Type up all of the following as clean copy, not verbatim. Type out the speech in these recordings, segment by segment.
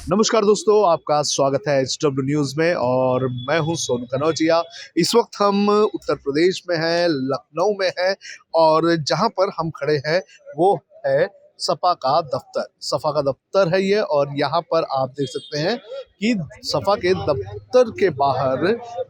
नमस्कार दोस्तों, आपका स्वागत है HW न्यूज़ में और मैं हूं सोनू कनौजिया। इस वक्त हम उत्तर प्रदेश में हैं, लखनऊ में हैं और जहां पर हम खड़े हैं वो है सपा का दफ्तर। सपा का दफ्तर है ये और यहाँ पर आप देख सकते हैं कि सपा के दफ्तर के बाहर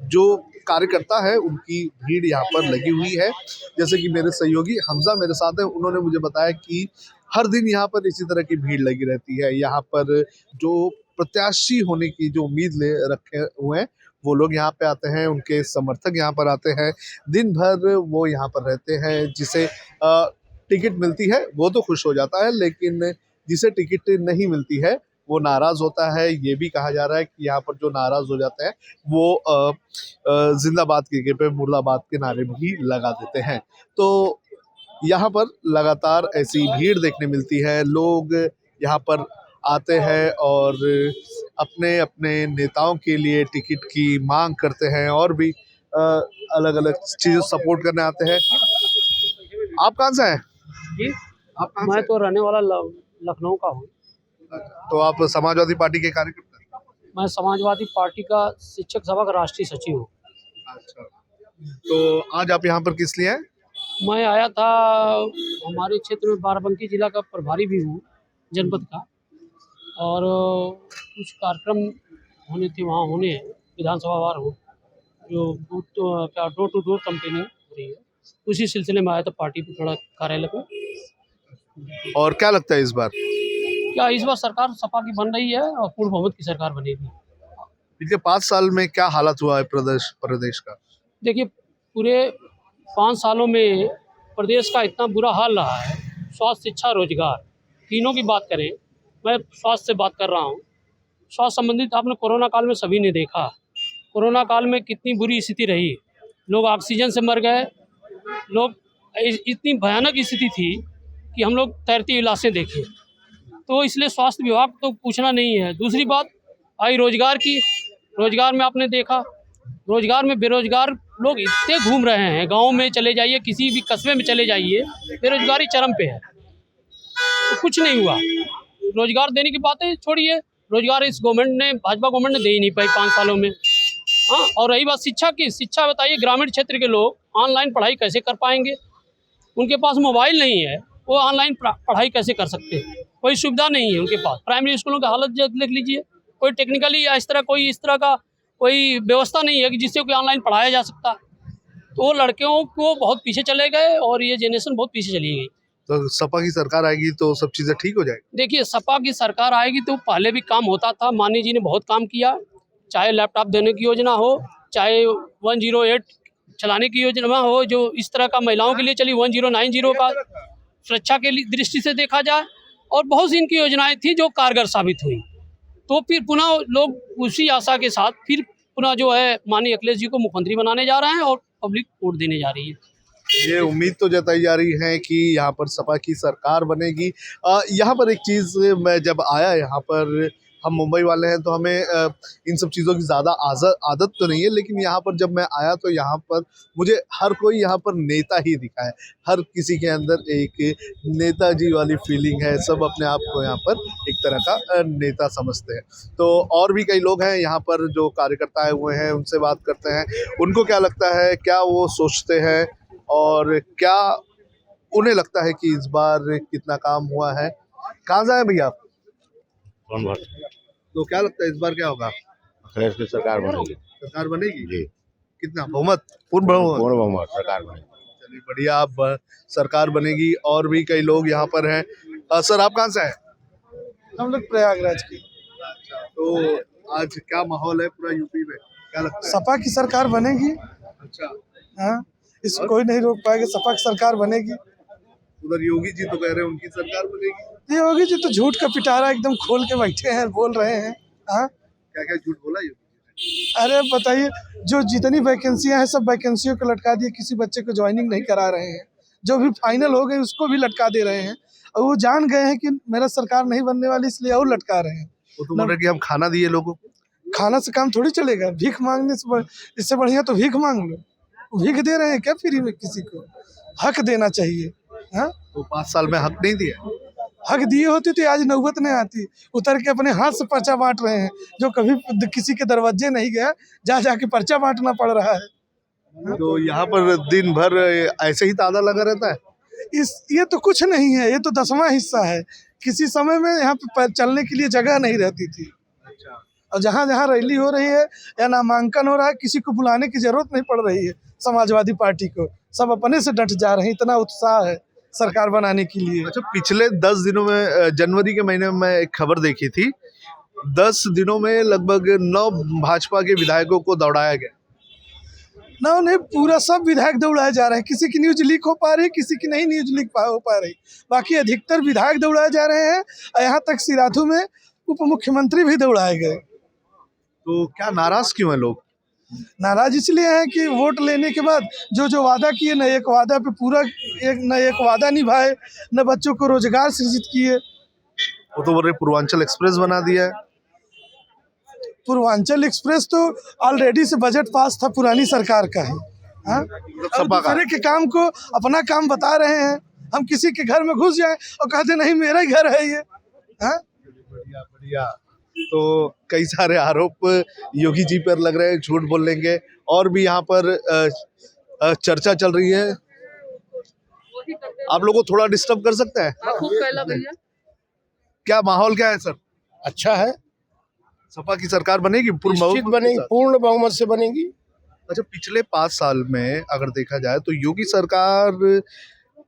जो कार्यकर्ता है उनकी भीड़ यहाँ पर लगी हुई है। जैसे कि मेरे सहयोगी हमजा मेरे साथ हैं, उन्होंने मुझे बताया कि हर दिन यहाँ पर इसी तरह की भीड़ लगी रहती है। यहाँ पर जो प्रत्याशी होने की जो उम्मीद ले रखे हुए हैं वो लोग यहाँ पे आते हैं, उनके समर्थक यहाँ पर आते हैं, दिन भर वो यहाँ पर रहते हैं। जिसे टिकट मिलती है वो तो खुश हो जाता है, लेकिन जिसे टिकट नहीं मिलती है वो नाराज़ होता है। ये भी कहा जा रहा है कि यहाँ पर जो नाराज़ हो जाते हैं वो जिंदाबाद की जगह पे मुर्दाबाद के नारे भी लगा देते हैं। तो यहाँ पर लगातार ऐसी भीड़ देखने मिलती है। लोग यहाँ पर आते हैं और अपने अपने नेताओं के लिए टिकट की मांग करते हैं और भी अलग अलग चीज़ें सपोर्ट करने आते हैं। आप कहाँ से हैं? जी, आप कहाँ मैं से तो रहने वाला लखनऊ का हूँ। हैं? तो आप समाजवादी पार्टी के कार्यकर्ता हैं? मैं समाजवादी पार्टी का शिक्षक सभा का राष्ट्रीय सचिव हूँ। अच्छा, तो आज आप यहाँ पर किस लिए हैं? मैं आया था, हमारे क्षेत्र में बाराबंकी जिला का प्रभारी भी हूँ जनपद का, और कुछ कार्यक्रम होने थे वहाँ होने हैं, विधानसभा वार हो जो बूथ क्या डोर टू डोर कैंपेनिंग हो रही है, उसी सिलसिले में आया था पार्टी पे थोड़ा कार्यालय पे। और क्या लगता है इस बार क्या इस बार सरकार सपा की बन रही है और पूर्ण बहुमत की सरकार बनेगी। पिछले 5 साल में क्या हालत हुआ है प्रदेश का? देखिए, पूरे 5 सालों में प्रदेश का इतना बुरा हाल रहा है। स्वास्थ्य, शिक्षा, रोजगार तीनों की बात करें, मैं स्वास्थ्य से बात कर रहा हूँ। स्वास्थ्य संबंधित आपने कोरोना काल में सभी ने देखा, कोरोना काल में कितनी बुरी स्थिति रही। लोग ऑक्सीजन से मर गए, लोग इतनी भयानक स्थिति थी कि हम लोग तैरती हुई लाशें देखे। तो इसलिए स्वास्थ्य विभाग तो पूछना नहीं है। दूसरी बात आई रोजगार की। रोजगार में आपने देखा, रोजगार में बेरोजगार लोग इतने घूम रहे हैं। गांव में चले जाइए, किसी भी कस्बे में चले जाइए, बेरोजगारी चरम पे है। तो कुछ नहीं हुआ। रोजगार देने की बातें छोड़िए, रोजगार इस गवर्नमेंट ने, भाजपा गवर्नमेंट ने दे ही नहीं पाई 5 सालों में। हाँ, और रही बात शिक्षा की, शिक्षा बताइए, ग्रामीण क्षेत्र के लोग ऑनलाइन पढ़ाई कैसे कर पाएंगे? उनके पास मोबाइल नहीं है, वो ऑनलाइन पढ़ाई कैसे कर सकते हैं? कोई सुविधा नहीं है उनके पास। प्राइमरी स्कूलों की हालत देख लीजिए, कोई टेक्निकली या इस तरह का कोई व्यवस्था नहीं है कि जिससे कोई ऑनलाइन पढ़ाया जा सकता। तो लड़कियों को बहुत पीछे चले गए और ये जनरेशन बहुत पीछे चली गई। तो सपा की सरकार आएगी तो सब चीज़ें ठीक हो जाएगी? देखिए, सपा की सरकार आएगी तो पहले भी काम होता था। माननीय जी ने बहुत काम किया, चाहे लैपटॉप देने की योजना हो, चाहे 108 चलाने की योजना हो, जो इस तरह का महिलाओं के लिए चली, 1090 का सुरक्षा के दृष्टि से देखा जाए, और बहुत सी इनकी योजनाएं थी जो कारगर साबित हुई। तो फिर पुनः लोग उसी आशा के साथ फिर पुनः जो है माननीय अखिलेश जी को मुख्यमंत्री बनाने जा रहे हैं और पब्लिक वोट देने जा रही है। ये उम्मीद तो जताई जा रही है कि यहाँ पर सपा की सरकार बनेगी। यहाँ पर एक चीज़, मैं जब आया यहाँ पर, हम मुंबई वाले हैं तो हमें इन सब चीज़ों की ज़्यादा आदत तो नहीं है, लेकिन यहाँ पर जब मैं आया तो यहाँ पर मुझे हर कोई यहाँ पर नेता ही दिखा है। हर किसी के अंदर एक नेताजी वाली फीलिंग है। सब अपने आप को यहाँ पर एक तरह का नेता समझते हैं। तो और भी कई लोग हैं यहाँ पर जो कार्यकर्ता आए हुए हैं, उनसे बात करते हैं। उनको क्या लगता है, क्या वो सोचते हैं और क्या उन्हें लगता है कि इस बार कितना काम हुआ है। कहाँ से आए भैया आप? तो क्या लगता है इस बार क्या होगा? अखिलेश की सरकार बनेगी। सरकार बनेगी जी, कितना बहुमत? पूर्ण बहुमत? पूर्ण बहुमत सरकार बनेगी। चलिए बढ़िया, अब सरकार बनेगी। और भी कई लोग यहाँ पर हैं। सर आप कहाँ से हैं? हम लोग प्रयागराज की। अच्छा, तो आज क्या माहौल है पूरा यूपी में, क्या लगता है? सपा की सरकार बनेगी। अच्छा, हाँ, इसको कोई नहीं रोक पाएगा। सपा की सरकार बनेगी। उधर योगी जी तो कह रहे हैं उनकी सरकार बनेगी। ये योगी जी तो झूठ का पिटारा एकदम खोल के बैठे हैं, बोल रहे हैं। हाँ, क्या क्या झूठ बोला योगी जी अरे बताइए, जो जितनी वैकेंसियां हैं सब वैकेंसियों को लटका दिए, किसी बच्चे को ज्वाइनिंग नहीं करा रहे हैं। जो भी फाइनल हो गए उसको भी लटका दे रहे हैं, और वो जान गए हैं कि मेरा सरकार नहीं बनने वाली, इसलिए और लटका रहे हैं। वो तो बोल रहे कि हम खाना दिए लोगों को। खाना से काम थोड़ी चलेगा, भीख मांगने से इससे बढ़िया तो भीख मांग लो। भीख दे रहे हैं क्या फ्री में? किसी को हक देना चाहिए। हाँ, तो 5 साल में हक नहीं दिया। हक दिए होते तो आज नौबत नहीं आती। उतर के अपने हाथ से पर्चा बांट रहे हैं, जो कभी किसी के दरवाजे नहीं गया, जा जाके पर्चा बांटना पड़ रहा है। तो यहाँ पर दिन भर ऐसे ही ताला लगा रहता है। ये तो कुछ नहीं है, ये तो 10वां हिस्सा है। किसी समय में यहाँ पे चलने के लिए जगह नहीं रहती थी, और जहाँ जहाँ रैली हो रही है या नामांकन हो रहा है, किसी को बुलाने की जरूरत नहीं पड़ रही है। समाजवादी पार्टी को सब अपने से डट जा रहे हैं, इतना उत्साह है सरकार बनाने के लिए। अच्छा, पिछले 10 दिनों में जनवरी के महीने में मैं एक खबर देखी थी, 10 दिनों में लगभग 9 भाजपा के विधायकों को दौड़ाया गया। ना नहीं, पूरा सब विधायक दौड़ाए जा रहे हैं। किसी की न्यूज लीक हो पा रही, किसी की नहीं न्यूज लीक हो पा रही, बाकी अधिकतर विधायक दौड़ाए जा रहे हैं। यहाँ तक सिराथू में उप मुख्यमंत्री भी दौड़ाए गए। तो क्या नाराज क्यों है लोग? नाराज इसलिए हैं कि वोट लेने के बाद जो जो वादा किए, न एक वादा पे पूरा न एक वादा निभाए, न बच्चों को रोजगार सृजित किए। वो तो बोल रहे पूर्वांचल एक्सप्रेस बना दिया है। पूर्वांचल एक्सप्रेस तो ऑलरेडी से बजट पास था, पुरानी सरकार का है। हाँ, और सपा का। दूसरे के काम को अपना काम बता रहे हैं। हम किसी के घर में घुस जाएं और कहते नहीं मेरा ही घर है ये। हाँ, बढ़िया बढ़िया। तो कई सारे आरोप योगी जी पर लग रहे हैं, झूठ बोल लेंगे। और भी यहाँ पर चर्चा चल रही है। आप लोगों को थोड़ा डिस्टर्ब कर सकते हैं? क्या माहौल क्या है सर? अच्छा है, सपा की सरकार बनेगी? निश्चित बनेगी, पूर्ण बहुमत से बनेगी। अच्छा, पिछले 5 साल में अगर देखा जाए तो योगी सरकार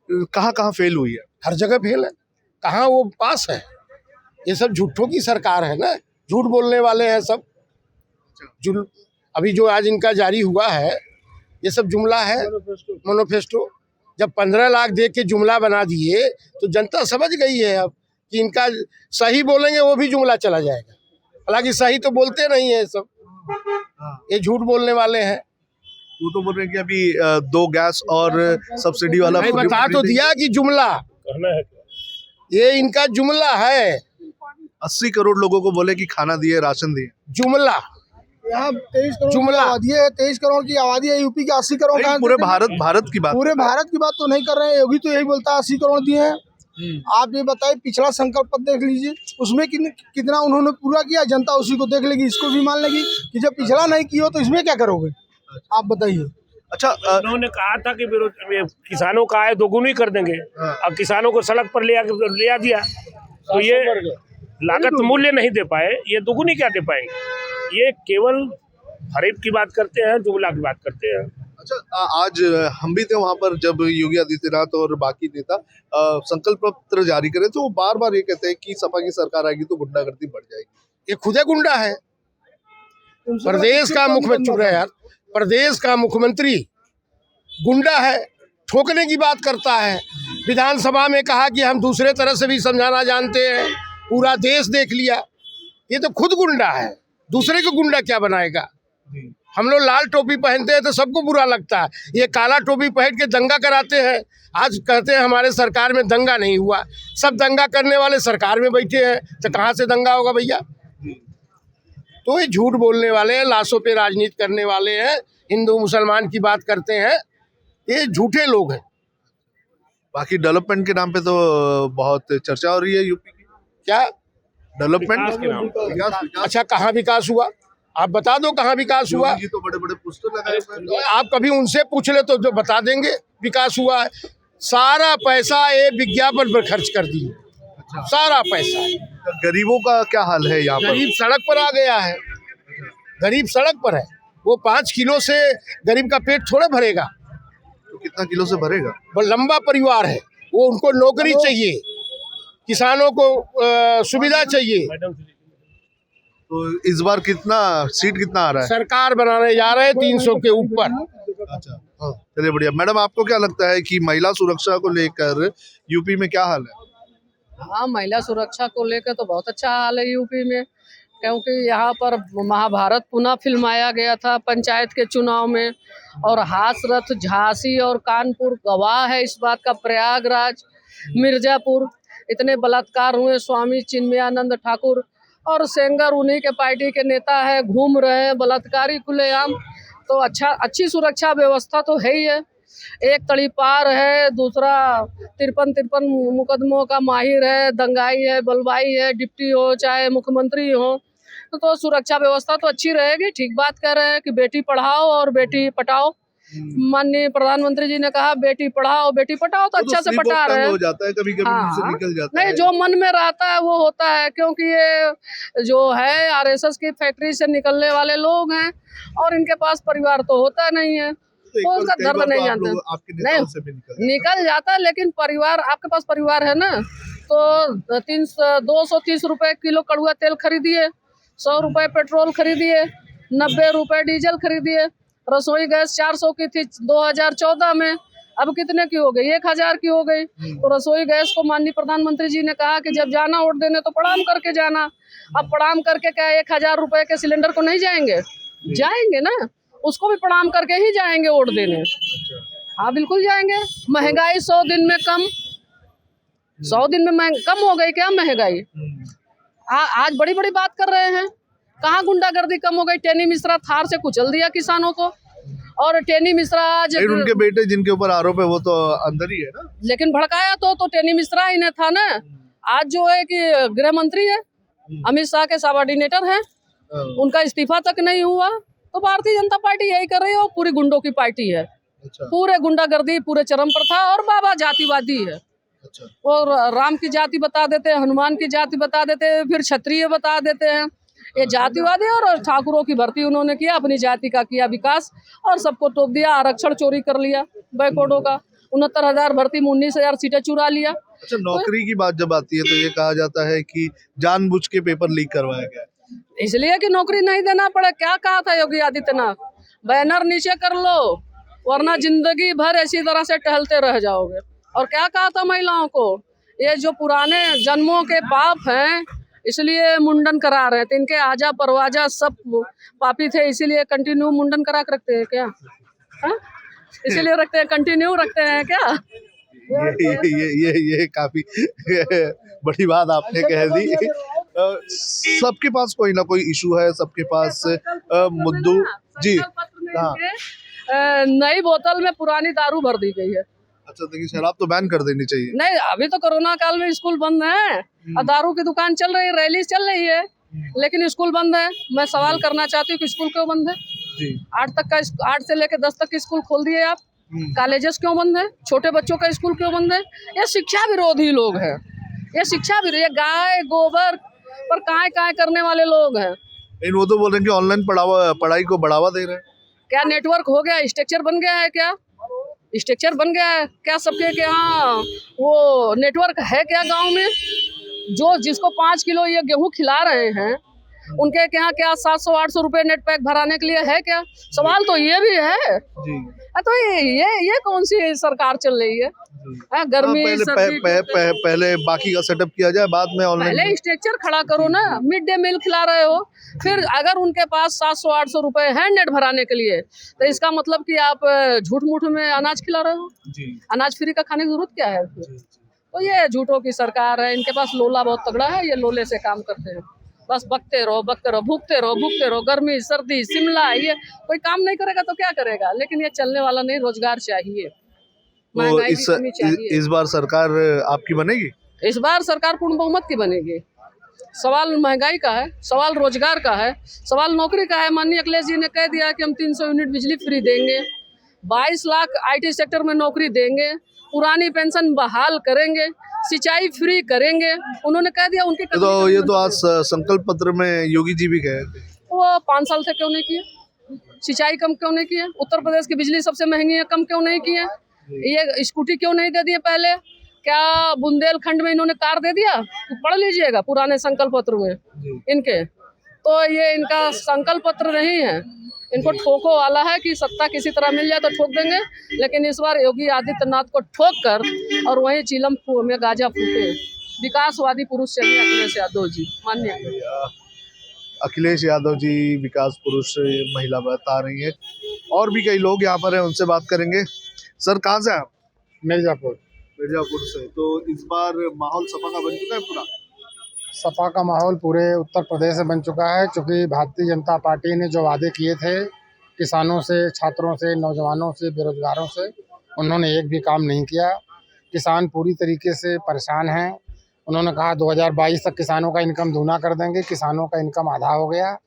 कहाँ कहाँ फेल हुई है? हर जगह फेल है, कहाँ वो पास है। ये सब झूठों की सरकार है ना, झूठ बोलने वाले हैं सब। अभी जो आज इनका जारी हुआ है, ये सब जुमला है, मैनिफेस्टो। जब 15 लाख दे के जुमला बना दिए तो जनता समझ गई है अब कि इनका सही बोलेंगे वो भी जुमला चला जाएगा। हालांकि सही तो बोलते नहीं है सब, ये झूठ बोलने वाले हैं। वो तो बोल रहे हैं कि अभी 2 गैस और सब्सिडी वाला नहीं, बता तो दिया कि जुमला, ये इनका जुमला है। 80 करोड़ लोगों को बोले कि खाना दिए, राशन दिए। जुमला, यहाँ 23 करोड़ जुमला। की आबादी है, 23 करोड़ की आबादी है। यूपी के 80 करोड़ का पूरे भारत की बात। पूरे भारत की बात तो नहीं कर रहे हैं। योगी तो यही बोलता है 80 करोड़ दिए हैं। आप ये बताइए, पिछला संकल्प पत्र देख लीजिए, उसमें कितना उन्होंने पूरा किया। जनता उसी को देख लेगी, इसको भी मान लेगी कि जब पिछला नहीं किया तो इसमें क्या करोगे, आप बताइए। अच्छा, उन्होंने कहा था कि किसानों का आय दोगुनी कर देंगे, अब किसानों को सड़क पर ले दिया तो ये लागत मूल्य नहीं दे पाए, ये दोगुनी क्या दे पाएंगे। ये केवल फरेब की बात करते हैं, जुमला की बात करते हैं। अच्छा, आज हम भी थे वहां पर जब योगी आदित्यनाथ और बाकी नेता संकल्प पत्र जारी करे, तो वो बार बार ये कहते हैं कि सपा की सरकार आएगी तो गुंडागर्दी बढ़ जाएगी। ये खुदे गुंडा है। प्रदेश का मुख्यमंत्री, चुप रहे यार, प्रदेश का मुख्यमंत्री गुंडा है, ठोकने की बात करता है। विधानसभा में कहा कि हम दूसरे तरह से भी समझाना जानते हैं, पूरा देश देख लिया। ये तो खुद गुंडा है, दूसरे को गुंडा क्या बनाएगा। हम लोग लाल टोपी पहनते हैं तो सबको बुरा लगता है, ये काला टोपी पहन के दंगा कराते हैं। आज कहते हैं हमारे सरकार में दंगा नहीं हुआ, सब दंगा करने वाले सरकार में बैठे हैं, तो कहाँ से दंगा होगा भैया। तो ये झूठ बोलने वाले हैं, लाशों पे राजनीति करने वाले हैं, हिंदू मुसलमान की बात करते हैं, ये झूठे लोग हैं। बाकी डेवलपमेंट के नाम पे तो बहुत चर्चा हो रही है यूपी की। क्या डेवलपमेंट? अच्छा, कहाँ विकास हुआ, आप बता दो कहाँ विकास हुआ। योगी जी तो बड़े बड़े पोस्टर लगाए हुए हैं। आप कभी उनसे पूछ ले तो जो बता देंगे विकास हुआ है। सारा पैसा ये विज्ञापन पर खर्च कर दिए, सारा पैसा। गरीबों का क्या हाल है यहाँ पर? गरीब सड़क पर आ गया है, गरीब सड़क पर है। वो 5 किलो से गरीब का पेट थोड़ा भरेगा, तो कितना किलो से भरेगा? वो लंबा परिवार है, वो उनको नौकरी चाहिए, किसानों को सुविधा चाहिए। तो इस बार कितना सीट आ रहा है? सरकार बनाने जा रहे हैं 300 के ऊपर। अच्छा, चलिए बढ़िया। मैडम, आपको क्या लगता है कि महिला सुरक्षा को लेकर यूपी में क्या हाल है? हाँ, महिला सुरक्षा को लेकर तो बहुत अच्छा हाल है यूपी में, क्योंकि यहाँ पर महाभारत पुनः फिल्माया गया था पंचायत के चुनाव में, और हाथरस, झांसी और कानपुर गवाह है इस बात का। प्रयागराज, मिर्जापुर, इतने बलात्कार हुए। स्वामी चिन्मयानंद ठाकुर और सेंगर उन्हीं के पार्टी के नेता है, घूम रहे हैं बलात्कारी खुलेआम। तो अच्छी सुरक्षा व्यवस्था तो है ही है। एक तड़ीपार है, दूसरा 53 मुकदमों का माहिर है, दंगाई है, बलवाई है, डिप्टी हो चाहे मुख्यमंत्री हो, तो सुरक्षा व्यवस्था तो अच्छी रहेगी। ठीक बात कह रहे हैं कि बेटी पढ़ाओ और बेटी पटाओ। माननीय प्रधानमंत्री जी ने कहा बेटी पढ़ाओ बेटी पटाओ, तो अच्छा से स्लीप पटा ऑफ रहे टंग हैं। हो जाता है, कभी कभी मुंह से हाँ, निकल जाता नहीं है। जो मन में रहता है वो होता है, क्योंकि ये जो है आरएसएस की फैक्ट्री से निकलने वाले लोग हैं और इनके पास परिवार तो होता नहीं है, तो एक तो बार- उसका कई बार दर्द तो नहीं आप जानते। लोग आपके नेताओं नहीं, से भी निकल जाता है, लेकिन परिवार, आपके पास परिवार है ना, तो 230 रुपए किलो कड़ुआ तेल खरीदिए, 100 रुपए पेट्रोल खरीदिए, 90 रुपए डीजल खरीदिए। रसोई गैस 400 की थी 2014 में, अब कितने की हो गई? 1000 की हो गई। तो रसोई गैस को माननीय प्रधानमंत्री जी ने कहा कि जब जाना वोट देने तो प्रणाम करके जाना। अब प्रणाम करके क्या 1000 रुपए के सिलेंडर को नहीं जाएंगे? जाएंगे ना, उसको भी प्रणाम करके ही जाएंगे वोट देने। हाँ बिल्कुल जाएंगे। महंगाई 100 दिन में कम, 100 दिन में कम हो गई क्या महंगाई? आज बड़ी बड़ी बात कर रहे हैं, कहाँ गुंडागर्दी कम हो गई? टेनी मिश्रा थार से कुचल दिया किसानों को, और टेनी मिश्रा आज लेकिन उनके बेटे जिनके ऊपर आरोप है वो तो अंदर ही है ना। लेकिन भड़काया तो टेनी मिश्रा ही ने था ना। आज जो है कि गृह मंत्री है, अमित शाह के सबऑर्डिनेटर हैं, उनका इस्तीफा तक नहीं हुआ। तो भारतीय जनता पार्टी यही कर रही है, वो पूरी गुंडों की पार्टी है। अच्छा, पूरे गुंडागर्दी पूरे चरम पर था, और बाबा जातिवादी है। अच्छा। और राम की जाति बता देते हैं, हनुमान की जाति बता देते हैं, फिर क्षत्रिय बता देते हैं। ये जातिवादी और ठाकुरों की भर्ती उन्होंने किया, अपनी जाति का किया विकास और सबको टोप दिया। आरक्षण चोरी कर लिया बैकवर्डों का, 69,000 भर्ती में 19,000 सीटें चुरा लिया। अच्छा, नौकरी की बात जब आती है तो ये कहा जाता है कि जानबूझ के पेपर लीक करवाया गया है। इसलिए कि नौकरी नहीं देना पड़े। क्या कहा था योगी आदित्यनाथ? बैनर नीचे कर लो वरना जिंदगी भर ऐसी तरह से टहलते रह जाओगे। और क्या कहा था महिलाओं को? ये जो पुराने जन्मों के पाप हैं इसलिए मुंडन करा रहे थे, इनके आजा परवाजा सब पापी थे, इसीलिए कंटिन्यू मुंडन करा के रखते हैं क्या? हाँ? इसीलिए रखते हैं, कंटिन्यू रखते हैं क्या? ये काफी बड़ी बात आपने कह दी। सबके पास कोई ना कोई इशू है, सबके पास मुद्दू। जी, हाँ। नई बोतल में पुरानी दारू भर दी गई है। अच्छा, देखिए शराब तो बैन कर देनी चाहिए। नहीं, अभी तो कोरोना काल में स्कूल बंद है और दारू की दुकान चल रही है, रैली चल रही है, लेकिन स्कूल बंद है। मैं सवाल करना चाहती हूँ कि स्कूल क्यों बंद है? जी। 8 से लेकर 10 तक के स्कूल खोल दिए आप, कॉलेजेस क्यों बंद है? छोटे बच्चों का स्कूल क्यों बंद है? ये शिक्षा विरोधी लोग हैं, ये शिक्षा विरोधी, ये गाय गोबर पर काय करने वाले लोग हैं। लेकिन वो तो बोल रहे हैं कि ऑनलाइन पढ़ाई को बढ़ावा दे रहे हैं। क्या नेटवर्क हो गया, स्ट्रक्चर बन गया है क्या? स्ट्रक्चर बन गया है क्या सबके के यहाँ? वो नेटवर्क है क्या गांव में? जो जिसको 5 किलो ये गेहूं खिला रहे हैं उनके यहाँ क्या 700-800 रुपए नेट पैक भराने के लिए है क्या? सवाल तो ये भी है। जी। तो ये कौन सी सरकार चल रही है? गर्मी सर्दी पहले बाकी का सेटअप किया जाए, बाद में ऑनलाइन। पहले स्ट्रक्चर खड़ा करो ना। मिड डे मील खिला रहे हो, फिर अगर उनके पास 700-800 रुपए है नेट भराने के लिए, तो इसका मतलब कि आप झूठ मूठ में अनाज खिला रहे हो। जी। अनाज फ्री का खाने की जरूरत क्या है? तो ये झूठों की सरकार है, इनके पास लोला बहुत तगड़ा है, ये लोले से काम करते हैं। बस बकते रहो, भूखते रहो। गर्मी सर्दी शिमला, ये कोई काम नहीं करेगा तो क्या करेगा? लेकिन ये चलने वाला नहीं, रोजगार चाहिए, तो महंगाई की कमी चाहिए। इस बार सरकार आपकी बनेगी? इस बार सरकार पूर्ण बहुमत की बनेगी। सवाल महंगाई का है, सवाल रोजगार का है, सवाल नौकरी का है। माननीय अखिलेश जी ने कह दिया कि हम 300 यूनिट बिजली फ्री देंगे, 22 लाख IT सेक्टर में नौकरी देंगे, पुरानी पेंशन बहाल करेंगे, सिंचाई फ्री करेंगे। उन्होंने कह दिया उनके तो ये तो आज संकल्प पत्र में योगी जी भी कहे थे। वो 5 साल से क्यों नहीं किए? सिंचाई कम क्यों नहीं किए? उत्तर प्रदेश की बिजली सबसे महंगी है, कम क्यों नहीं किए? ये स्कूटी क्यों नहीं दे दिए पहले? क्या बुंदेलखंड में इन्होंने कार दे दिया? तो पढ़ लीजिएगा पुराने संकल्प पत्र में इनके। तो ये इनका संकल्प पत्र नहीं है, इनको ठोको वाला है कि सत्ता किसी तरह मिल जाए तो ठोक देंगे। लेकिन इस बार योगी आदित्यनाथ को ठोक कर और वहीं चिलम में गाजा फूटे। विकासवादी पुरुष चाहिए अखिलेश यादव जी, माननीय अखिलेश यादव जी विकास पुरुष महिला बता रही है। और भी कई लोग यहाँ पर हैं, उनसे बात करेंगे। सर, कहाँ से आप? मिर्जापुर से। तो इस बार माहौल सपा का बन चुका है पूरा? सपा का माहौल पूरे उत्तर प्रदेश में बन चुका है, क्योंकि भारतीय जनता पार्टी ने जो वादे किए थे किसानों से, छात्रों से, नौजवानों से, बेरोजगारों से, उन्होंने एक भी काम नहीं किया। किसान पूरी तरीके से परेशान हैं। उन्होंने कहा 2022 तक किसानों का इनकम दूना कर देंगे, किसानों का इनकम आधा हो गया।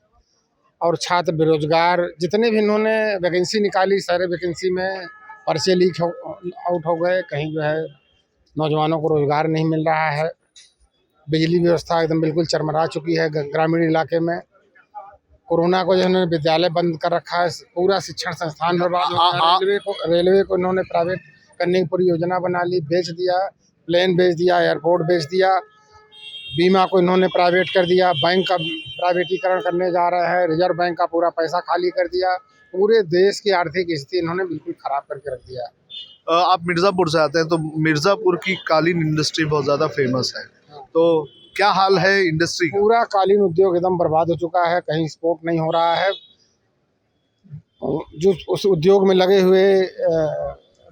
और छात्र बेरोजगार जितने भी इन्होंने वैकेंसी निकाली, सारे वैकेंसी में पर्चे लीक आउट हो गए। कहीं जो है नौजवानों को रोजगार नहीं मिल रहा है। बिजली व्यवस्था एकदम बिल्कुल चरमरा चुकी है ग्रामीण इलाके में। कोरोना को जो है विद्यालय बंद कर रखा है, पूरा शिक्षण संस्थान बर्बाद हो गया। रेलवे को इन्होंने प्राइवेट करने की पूरी योजना बना ली, बेच दिया, प्लेन बेच दिया, एयरपोर्ट बेच दिया, बीमा को इन्होंने प्राइवेट कर दिया, बैंक का प्राइवेटीकरण करने जा रहे हैं, रिजर्व बैंक का पूरा पैसा खाली कर दिया। पूरे देश की आर्थिक स्थिति इन्होंने बिल्कुल खराब करके रख दिया। आप मिर्ज़ापुर से आते हैं, तो मिर्ज़ापुर की कालीन इंडस्ट्री बहुत ज़्यादा फेमस है, तो क्या हाल है इंडस्ट्री का? पूरा कालीन उद्योग एकदम बर्बाद हो चुका है, कहीं एक्सपोर्ट नहीं हो रहा है। जो उस उद्योग में लगे हुए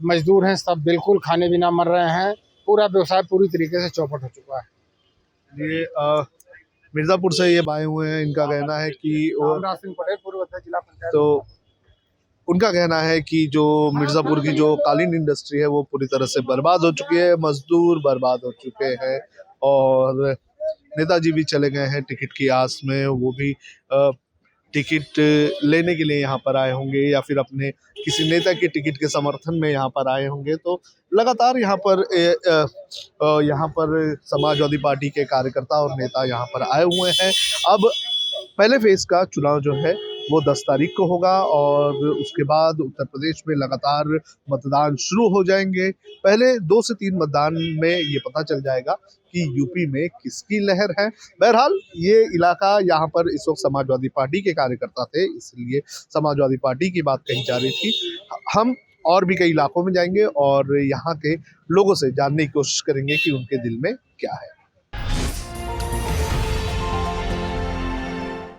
मजदूर हैं सब बिल्कुल खाने बिना मर रहे हैं। पूरा व्यवसाय पूरी तरीके से चौपट हो चुका है। ये मिर्ज़ापुर से ये आए हुए हैं, इनका कहना है कि रामदास सिंह पटेल पूर्व अध्यक्ष जिला पंचायत। तो उनका कहना है कि जो मिर्ज़ापुर की जो कालीन इंडस्ट्री है वो पूरी तरह से बर्बाद हो चुकी है, मजदूर बर्बाद हो चुके हैं और नेताजी भी चले गए हैं टिकट की आस में। वो भी टिकट लेने के लिए यहाँ पर आए होंगे या फिर अपने किसी नेता के टिकट के समर्थन में यहाँ पर आए होंगे। तो लगातार यहाँ पर समाजवादी पार्टी के कार्यकर्ता और नेता यहाँ पर आए हुए हैं। अब पहले फेज का चुनाव जो है वो 10 तारीख को होगा और उसके बाद उत्तर प्रदेश में लगातार मतदान शुरू हो जाएंगे। पहले 2 से 3 मतदान में ये पता चल जाएगा कि यूपी में किसकी लहर है। बहरहाल ये इलाका, यहाँ पर इस वक्त समाजवादी पार्टी के कार्यकर्ता थे, इसलिए समाजवादी पार्टी की बात कही जा रही थी। हम और भी कई इलाकों में जाएंगे और यहाँ के लोगों से जानने की कोशिश करेंगे कि उनके दिल में क्या है।